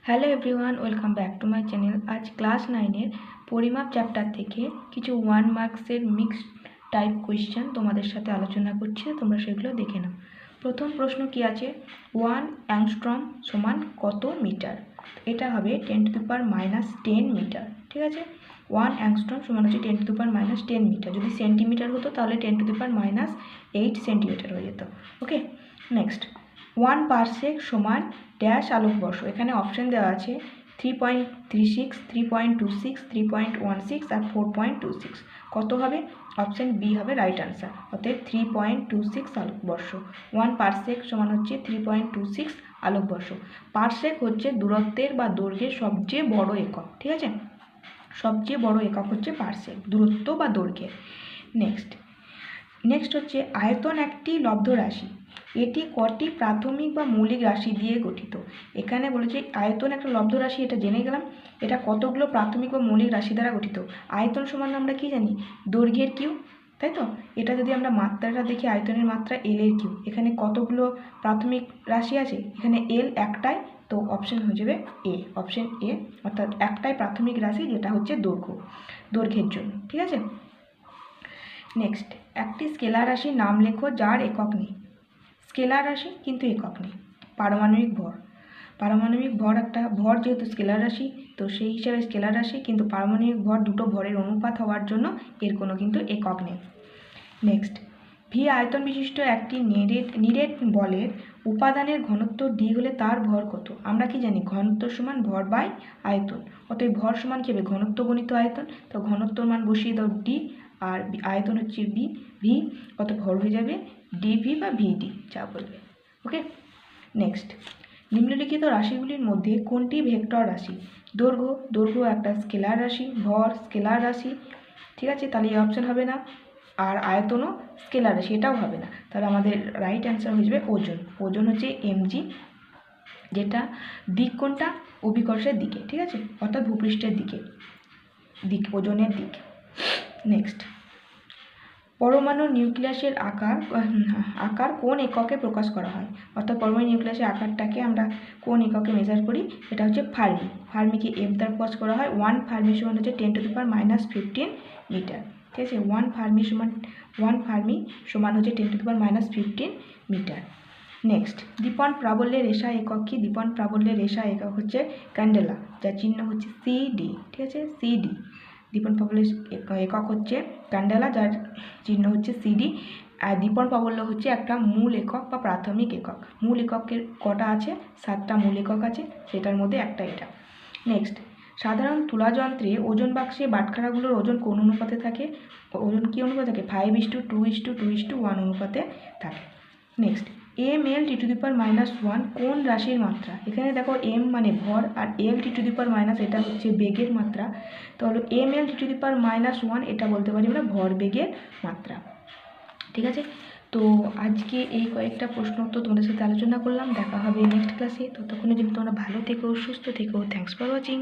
Hello everyone, welcome back to my channel. আজ class 9-এর পরিমাপ chapter থেকে কিছু 1 মার্কসের মিক্সড টাইপ কোয়েশ্চেন তোমাদের সাথে আলোচনা করছি, তোমরা সেগুলো দেখে নাও। প্রথম প্রশ্ন কি আছে, 1 অ্যাংস্ট্রম সমান কত মিটার? এটা হবে 10⁻10 মিটার। ঠিক আছে, 1 অ্যাংস্ট্রম সমান হচ্ছে 10⁻10 মিটার। যদি সেন্টিমিটার হতো তাহলে 10⁻8 সেন্টিমিটার হয়ে যেত। ওকে, নেক্সট 1 পারসেক সমান ড্যাশ আলোকবর্ষ। এখানে অপশন দেওয়া আছে 3.36, 3.26, 3.16 আর 4.26। কত হবে? অপশন বি হবে রাইট আনসার, অর্থাৎ 3.26 আলোকবর্ষ। 1 পারসেক সমান হচ্ছে 3.26 আলোকবর্ষ। পারসেক হচ্ছে দূরত্বের বা দৈর্ঘ্যের সবচেয়ে বড় একক। ঠিক আছে, সবচেয়ে বড় একক হচ্ছে পারসেক, দূরত্ব বা দৈর্ঘ্যের। নেক্সট হচ্ছে আয়তন একটি লব্ধ রাশি, এটি কটি প্রাথমিক বা মৌলিক রাশি দিয়ে গঠিত? এখানে বলেছে আয়তন একটা লব্ধ রাশি, এটা জেনে গেলাম। এটা কতগুলো প্রাথমিক বা মৌলিক রাশি দ্বারা গঠিত? আয়তন সমান আমরা কি জানি, দৈর্ঘ্যের কিউ, তাই তো? এটা যদি আমরা মাত্রাটা দেখি, আয়তনের মাত্রা এল এর কিউ। এখানে কতগুলো প্রাথমিক রাশি আছে? এখানে এল একটাই, তো অপশন হয়ে যাবে এ, অপশন এ, অর্থাৎ একটাই প্রাথমিক রাশি যেটা হচ্ছে দৈর্ঘ্যের জন্য। ঠিক আছে, নেক্সট একটি স্কেলার রাশির নাম লেখো যার একক নেই। স্কেলার রাশি কিন্তু একক নেই। পারমাণবিক ভর, পারমাণবিক ভর একটা ভর, যেহেতু স্কেলার রাশি তো সেই হিসাবে স্কেলার রাশি, কিন্তু পারমাণবিক ভর দুটো ভরের অনুপাত হওয়ার জন্য এর কোনো কিন্তু একক নেই। নেক্সট ভি আয়তন বিশিষ্ট একটি নিরেট বলের উপাদানের ঘনত্ব ডি হলে তার ভর কত? আমরা কি জানি, ঘনত্ব সমান ভর বাই আয়তন, অতএব ভর সমান কি হবে, ঘনত্ব গণিত আয়তন। তো ঘনত্বর মান বসিয়ে দাও ডি, আর আয়তন হচ্ছে ভি, কত ভর হয়ে যাবে ডিভি বা ভিডি, যা বলবে। ওকে, নেক্সট নিম্নলিখিত রাশিগুলির মধ্যে কোনটি ভেক্টর রাশি? দৈর্ঘ্য একটা স্কেলার রাশি, ভর স্কেলার রাশি। ঠিক আছে, তাহলে এই অপশন হবে না। আর আয়তনও স্কেলার রাশি, এটাও হবে না। তাহলে আমাদের রাইট অ্যান্সার হয়ে যাবে ওজন। ওজন হচ্ছে এমজি, যেটা দিক কোনটা, অভিকর্ষের দিকে। ঠিক আছে, অর্থাৎ ভূপৃষ্ঠের দিকে, ওজনের দিক। নেক্সট পরমাণু নিউক্লিয়াসের আকার কোন এককে প্রকাশ করা হয়? অর্থাৎ পরমাণু নিউক্লিয়াসের আকারটাকে আমরা কোন এককে মেজার করি? এটা হচ্ছে ফার্মি। ফার্মিকে এফ দ্বারা প্রকাশ করা হয়। 1 ফার্মি সমান হচ্ছে 10⁻15 মিটার। ঠিক আছে, 1 ফার্মি সমান হচ্ছে 10⁻15 মিটার। নেক্সট দীপন প্রাবল্যের রেশা একক কি? দীপন প্রাবল্যের রেশা একক হচ্ছে ক্যান্ডেলা, যার চিহ্ন হচ্ছে সিডি। ঠিক আছে, সিডি। দীপন প্রাবল্যের একক হচ্ছে ক্যান্ডেলা, যার চিহ্ন হচ্ছে সিডি। আর দীপন প্রাবল্য হচ্ছে একটা মূল একক বা প্রাথমিক একক। মূল এককের কটা আছে? 7টা মূল একক আছে, সেটার মধ্যে একটা এটা। নেক্সট সাধারণ তুলাযন্ত্রে ওজন বাক্সে বাটখারাগুলোর ওজন কোন অনুপাতে থাকে? ওজন কি অনুপাতে থাকে? 5:2:2:1 অনুপাতে থাকে। নেক্সট ml(T⁻⁻1 কোন রাশির মাত্রা? এখানে দেখো m মানে ভর আর l(T⁻⁻) এটা হচ্ছে বেগের মাত্রা। তাহলে ml(T⁻⁻1) এটা বলতে পারি আমরা ভর বেগের মাত্রা। ঠিক আছে, তো আজকে এই কয়েকটা প্রশ্ন তো তোমাদের সাথে আলোচনা করলাম। দেখা হবে নেক্সট ক্লাসে, ততক্ষণের জন্য তোমরা ভালো থেকো, সুস্থ থেকো। Thanks for watching.